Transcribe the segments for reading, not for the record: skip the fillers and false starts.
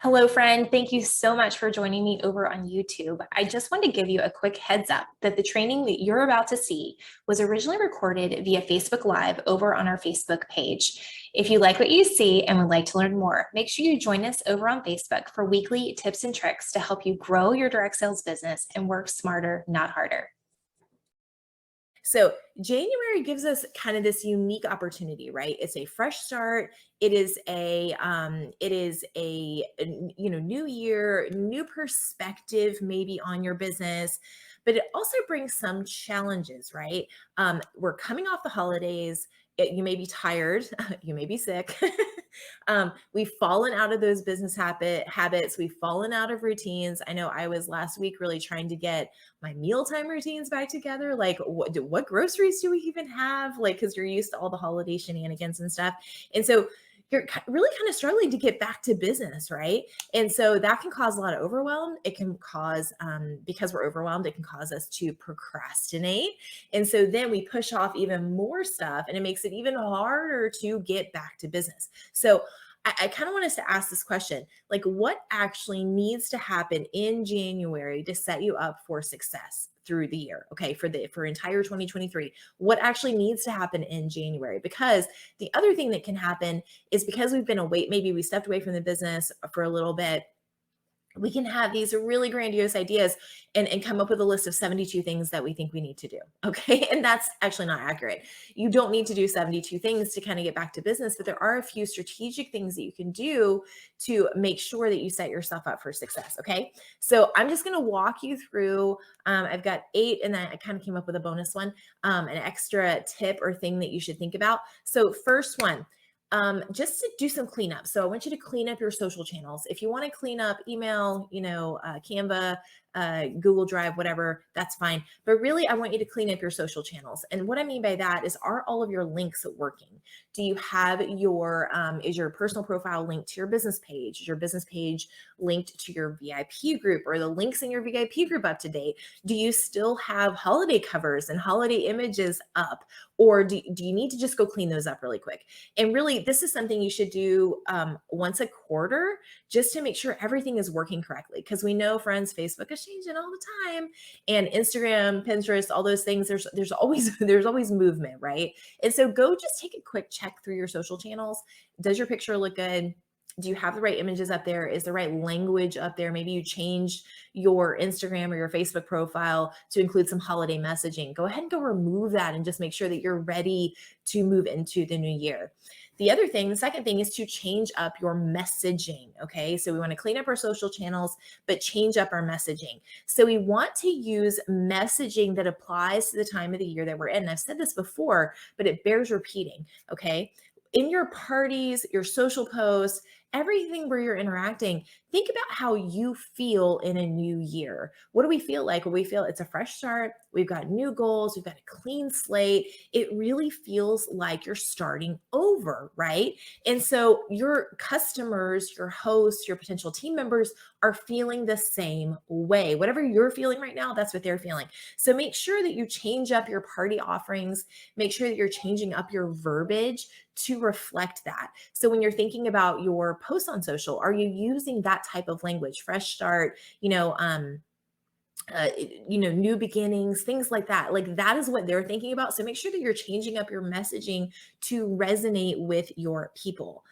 Hello, friend. Thank you so much for joining me over on YouTube. I just wanted to give you a quick heads up that the training that you're about to see was originally recorded via Facebook Live over on our Facebook page. If you like what you see and would like to learn more, make sure you join us over on Facebook for weekly tips and tricks to help you grow your direct sales business and work smarter, not harder. So January gives us kind of this unique opportunity, right? It's a fresh start. It is a new year, new perspective maybe on your business, but it also brings some challenges, right? We're coming off the holidays. You may be tired, you may be sick. We've fallen out of those business habits. We've fallen out of routines. I know I was last week really trying to get my mealtime routines back together. Like, what groceries do we even have? Like, because you're used to all the holiday shenanigans and stuff. And so you're really kind of struggling to get back to business, right? And so that can cause a lot of overwhelm. It can cause, because we're overwhelmed, it can cause us to procrastinate. And so then we push off even more stuff and it makes it even harder to get back to business. So I kind of want us to ask this question, like what actually needs to happen in January to set you up for success through the year? Okay, for entire 2023, what actually needs to happen in January? Because the other thing that can happen is because we've been away, maybe we stepped away from the business for a little bit, we can have these really grandiose ideas and come up with a list of 72 things that we think we need to do. Okay. And that's actually not accurate. You don't need to do 72 things to kind of get back to business, but there are a few strategic things that you can do to make sure that you set yourself up for success. Okay. So I'm just going to walk you through. I've got 8, and then I kind of came up with a bonus one, an extra tip or thing that you should think about. So, first one, just to do some cleanup. So I want you to clean up your social channels. If you want to clean up email, Canva, Google Drive, whatever, that's fine. But really, I want you to clean up your social channels. And what I mean by that is, are all of your links working? Do you have is your personal profile linked to your business page? Is your business page linked to your VIP group? Or the links in your VIP group up to date? Do you still have holiday covers and holiday images up? Or do you need to just go clean those up really quick? And really, this is something you should do once a quarter, just to make sure everything is working correctly. Because we know, friends, Facebook is changing all the time, and Instagram, Pinterest, all those things. There's always there's always movement, right? And so go just take a quick check through your social channels. Does your picture look good? Do you have the right images up there? Is the right language up there? Maybe you changed your Instagram or your Facebook profile to include some holiday messaging. Go ahead and go remove that and just make sure that you're ready to move into the new year. The second thing is to change up your messaging. Okay. So we want to clean up our social channels, but change up our messaging. So we want to use messaging that applies to the time of the year that we're in. And I've said this before, but it bears repeating. Okay. In your parties, your social posts, everything where you're interacting, think about how you feel in a new year. What do we feel like? Well, we feel it's a fresh start. We've got new goals. We've got a clean slate. It really feels like you're starting over, right? And so your customers, your hosts, your potential team members are feeling the same way. Whatever you're feeling right now, that's what they're feeling. So make sure that you change up your party offerings. Make sure that you're changing up your verbiage to reflect that. So when you're thinking about your posts on social, are you using that type of language? Fresh start, new beginnings, things like that. Like that is what they're thinking about. So make sure that you're changing up your messaging to resonate with your people.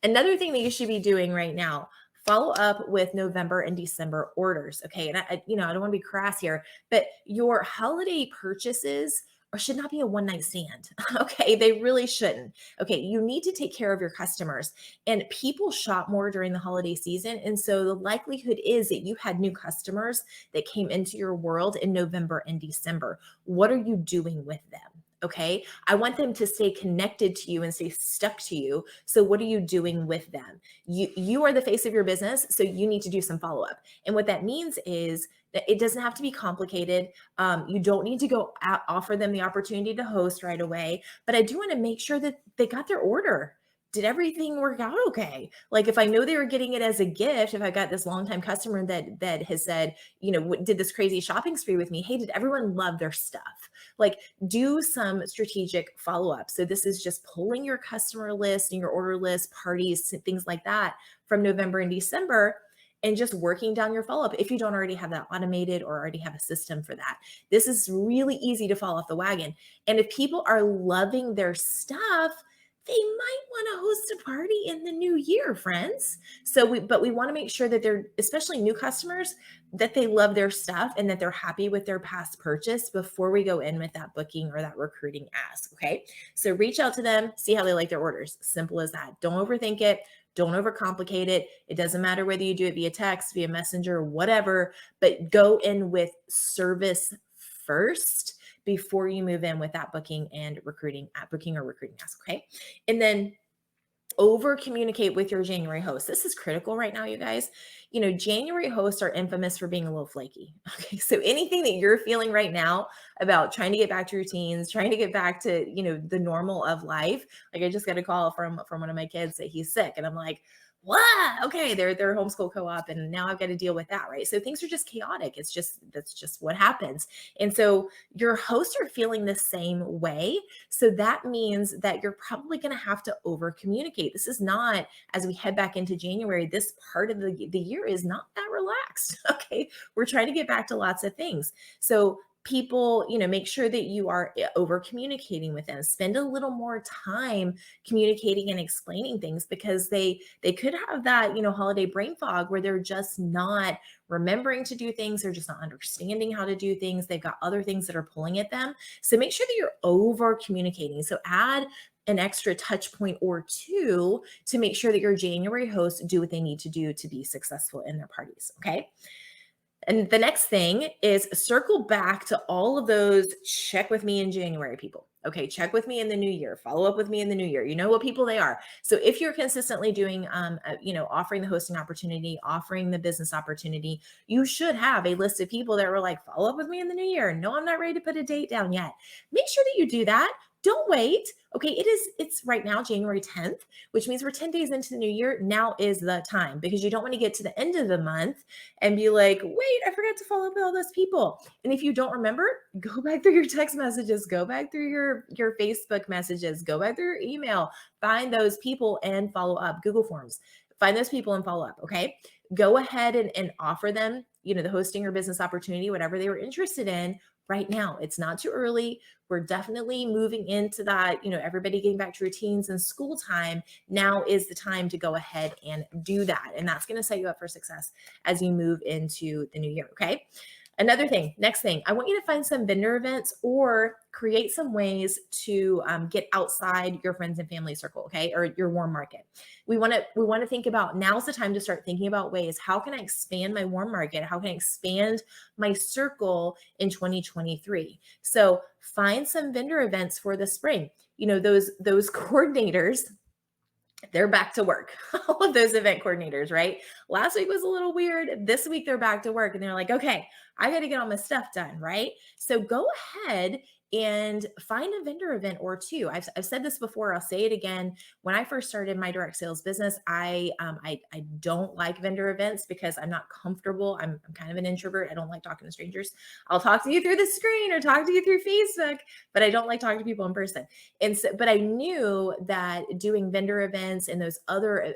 Another thing that you should be doing right now, follow up with November and December orders. Okay. And I don't want to be crass here, but your holiday purchases should not be a one night stand. Okay. They really shouldn't. Okay. You need to take care of your customers, and people shop more during the holiday season. And so the likelihood is that you had new customers that came into your world in November and December. What are you doing with them? Okay. I want them to stay connected to you and stay stuck to you. So what are you doing with them? You are the face of your business. So you need to do some follow-up. And what that means is that it doesn't have to be complicated. You don't need to go offer them the opportunity to host right away. But I do want to make sure that they got their order. Did everything work out okay? Like if I know they were getting it as a gift, if I got this longtime customer that has said, did this crazy shopping spree with me, hey, did everyone love their stuff? Like do some strategic follow-up. So this is just pulling your customer list and your order list, parties, things like that from November and December and just working down your follow up if you don't already have that automated or already have a system for that. This is really easy to fall off the wagon. And if people are loving their stuff, they might want to host a party in the new year, friends. But we want to make sure that they're, especially new customers, that they love their stuff and that they're happy with their past purchase before we go in with that booking or that recruiting ask. Okay. So reach out to them, see how they like their orders. Simple as that. Don't overthink it. Don't overcomplicate it. It doesn't matter whether you do it via text, via messenger, whatever, but go in with service first before you move in with that booking and recruiting booking or recruiting ask. Okay. And then over communicate with your January hosts. This is critical right now, you guys. January hosts are infamous for being a little flaky. Okay. So anything that you're feeling right now about trying to get back to routines, trying to get back to, the normal of life. Like I just got a call from one of my kids that he's sick. And I'm like, what? Okay, they're homeschool co-op, and now I've got to deal with that, right? So things are just chaotic. That's just what happens. And so your hosts are feeling the same way. So that means that you're probably going to have to over communicate. This is not, as we head back into January, this part of the year is not that relaxed. Okay. We're trying to get back to lots of things. So people, make sure that you are over communicating with them. Spend a little more time communicating and explaining things, because they could have that, holiday brain fog where they're just not remembering to do things. They're just not understanding how to do things. They've got other things that are pulling at them. So make sure that you're over communicating. So add an extra touch point or two to make sure that your January hosts do what they need to do to be successful in their parties. Okay. And the next thing is circle back to all of those check with me in January people. Okay, check with me in the new year, follow up with me in the new year. You know what people they are. So if you're consistently doing, offering the hosting opportunity, offering the business opportunity, you should have a list of people that were like, follow up with me in the new year. No, I'm not ready to put a date down yet. Make sure that you do that. Don't wait. Okay, it's right now January 10th, which means we're 10 days into the new year. Now is the time, because you don't want to get to the end of the month and be like, wait, I forgot to follow up with all those people. And if you don't remember, go back through your text messages, go back through your Facebook messages, go back through your email, find those people and follow up. Google Forms, find those people and follow up. Okay, go ahead and offer them, the hosting or business opportunity, whatever they were interested in right now. It's not too early. We're definitely moving into that, everybody getting back to routines and school time. Now is the time to go ahead and do that. And that's going to set you up for success as you move into the new year. Okay. Another thing, next thing, I want you to find some vendor events or create some ways to get outside your friends and family circle, okay, or your warm market. We want to think about, now's the time to start thinking about ways, how can I expand my warm market? How can I expand my circle in 2023? So find some vendor events for the spring. Those coordinators, they're back to work. All of those event coordinators, right? Last week was a little weird. This week they're back to work and they're like, okay, I got to get all my stuff done, right? So go ahead and find a vendor event or two. I've said this before. I'll say it again. When I first started my direct sales business, I don't like vendor events because I'm not comfortable. I'm kind of an introvert. I don't like talking to strangers. I'll talk to you through the screen or talk to you through Facebook, but I don't like talking to people in person. And so, but I knew that doing vendor events and those other,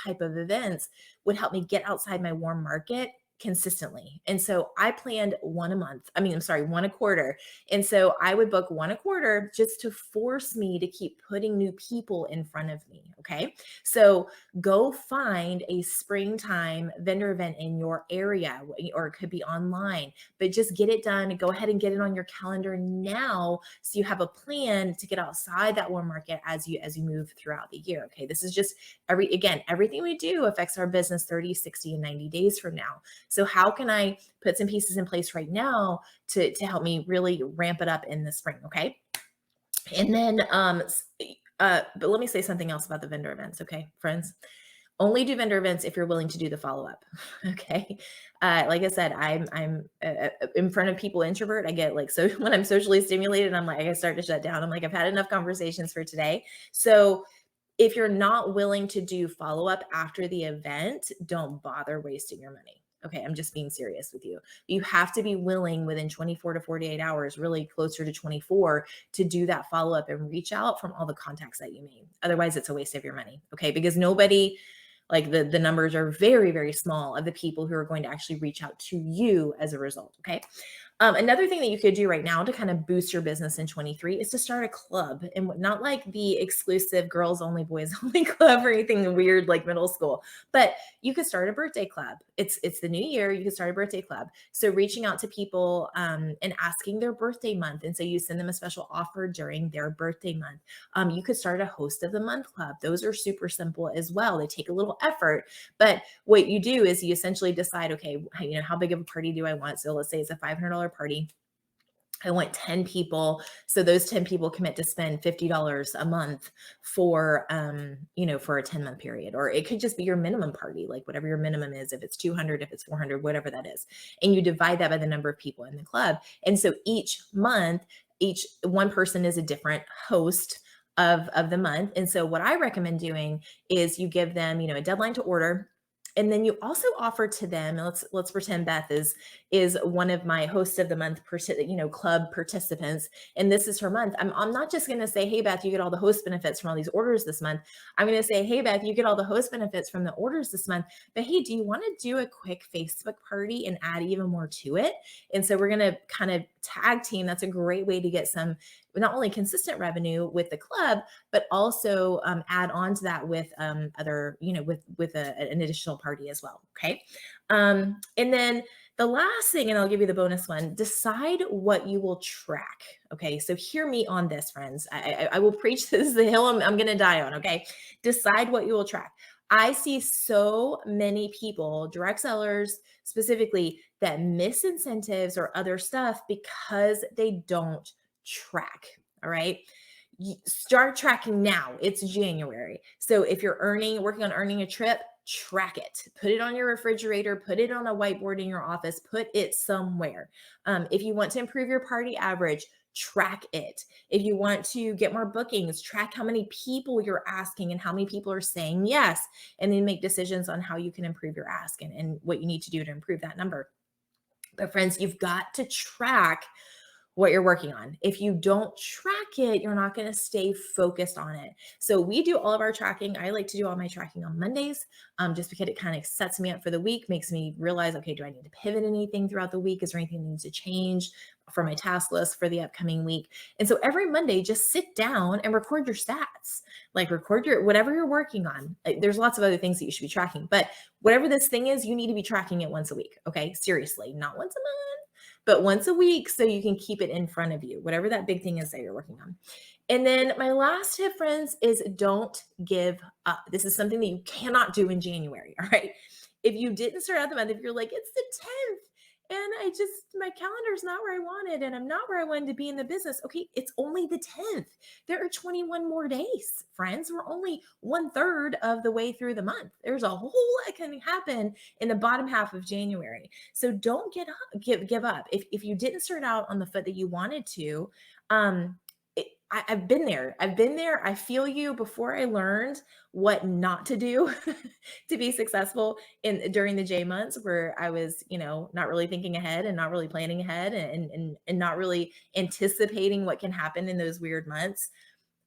type of events would help me get outside my warm market consistently. And so I planned one a quarter. And so I would book one a quarter just to force me to keep putting new people in front of me. Okay. So go find a springtime vendor event in your area, or it could be online, but just get it done. Go ahead and get it on your calendar now, so you have a plan to get outside that warm market as you move throughout the year. Okay. This is just everything we do affects our business 30, 60, and 90 days from now. So how can I put some pieces in place right now to help me really ramp it up in the spring? Okay. And then, but let me say something else about the vendor events. Okay, friends, only do vendor events if you're willing to do the follow-up. Okay. Like I said, I'm in front of people introvert. I get so when I'm socially stimulated, I'm like, I start to shut down. I'm like, I've had enough conversations for today. So if you're not willing to do follow-up after the event, don't bother wasting your money. Okay, I'm just being serious with you. You have to be willing within 24 to 48 hours, really closer to 24, to do that follow-up and reach out from all the contacts that you made. Otherwise, it's a waste of your money. Okay, because nobody Like the numbers are very, very small of the people who are going to actually reach out to you as a result. Okay. Another thing that you could do right now to kind of boost your business in 23 is to start a club, and not like the exclusive girls only, boys only club or anything weird like middle school, but you could start a birthday club. It's the new year. You could start a birthday club. So reaching out to people and asking their birthday month. And so you send them a special offer during their birthday month. You could start a host of the month club. Those are super simple as well. They take a little effort, but what you do is you essentially decide, okay, how big of a party do I want? So let's say it's a $500 party. I want 10 people. So those 10 people commit to spend $50 a month for, for a 10-month period. Or it could just be your minimum party, like whatever your minimum is, if it's 200, if it's 400, whatever that is. And you divide that by the number of people in the club. And so each month, each one person is a different host of the month. And so what I recommend doing is you give them, a deadline to order. And then you also offer to them, and let's pretend Beth is one of my host of the month club participants, and this is her month. I'm not just going to say, hey Beth, you get all the host benefits from all these orders this month. I'm going to say, hey Beth, you get all the host benefits from the orders this month, but hey, do you want to do a quick Facebook party and add even more to it? And so we're going to kind of tag team. That's a great way to get some not only consistent revenue with the club, but also add on to that with other, with an additional party as well. Okay. And then the last thing, and I'll give you the bonus one, decide what you will track. Okay. So hear me on this, friends. I will preach this is the hill I'm going to die on. Okay. Decide what you will track. I see so many people, direct sellers specifically, that miss incentives or other stuff because they don't track. All right. Start tracking now. It's January. So if you're working on earning a trip, track it. Put it on your refrigerator, put it on a whiteboard in your office, put it somewhere. If you want to improve your party average, track it. If you want to get more bookings, track how many people you're asking and how many people are saying yes, and then make decisions on how you can improve your ask and what you need to do to improve that number. But friends, you've got to track what you're working on. If you don't track it, you're not going to stay focused on it. So we do all of our tracking. I like to do all my tracking on Mondays, just because it kind of sets me up for the week, makes me realize, okay, do I need to pivot anything throughout the week? Is there anything that needs to change for my task list for the upcoming week? And so every Monday, just sit down and record your stats, like record whatever you're working on. Like, there's lots of other things that you should be tracking, but whatever this thing is, you need to be tracking it once a week. Okay. Seriously, not once a month, but once a week, so you can keep it in front of you, whatever that big thing is that you're working on. And then my last tip, friends, is don't give up. This is something that you cannot do in January. All right. If you didn't start out the month, if you're like, it's the 10th and my calendar's not where I wanted and I'm not where I wanted to be in the business. Okay. It's only the 10th. There are 21 more days, friends. We're only 1/3 of the way through the month. There's a whole lot can happen in the bottom half of January. So don't give up. If you didn't start out on the foot that you wanted to, I've been there. I feel you. Before I learned what not to do to be successful during the J months, where I was, not really thinking ahead and not really planning ahead and not really anticipating what can happen in those weird months.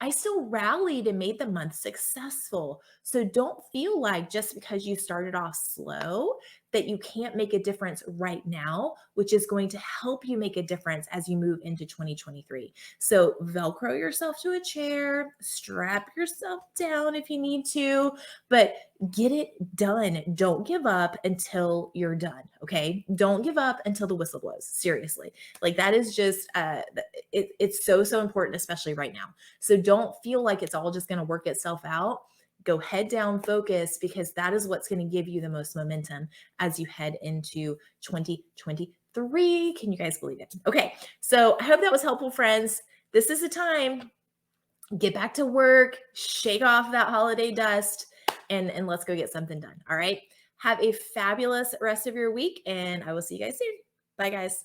I still rallied and made the month successful. So don't feel like just because you started off slow that you can't make a difference right now, which is going to help you make a difference as you move into 2023. So Velcro yourself to a chair, strap yourself down if you need to, but get it done. Don't give up until you're done. Okay. Don't give up until the whistle blows. Seriously. Like that is just, it's so important, especially right now. So don't feel like it's all just going to work itself out. Go head down, focus, because that is what's going to give you the most momentum as you head into 2023. Can you guys believe it? Okay. So I hope that was helpful, friends. This is the time. Get back to work, shake off that holiday dust, and let's go get something done. All right. Have a fabulous rest of your week, and I will see you guys soon. Bye, guys.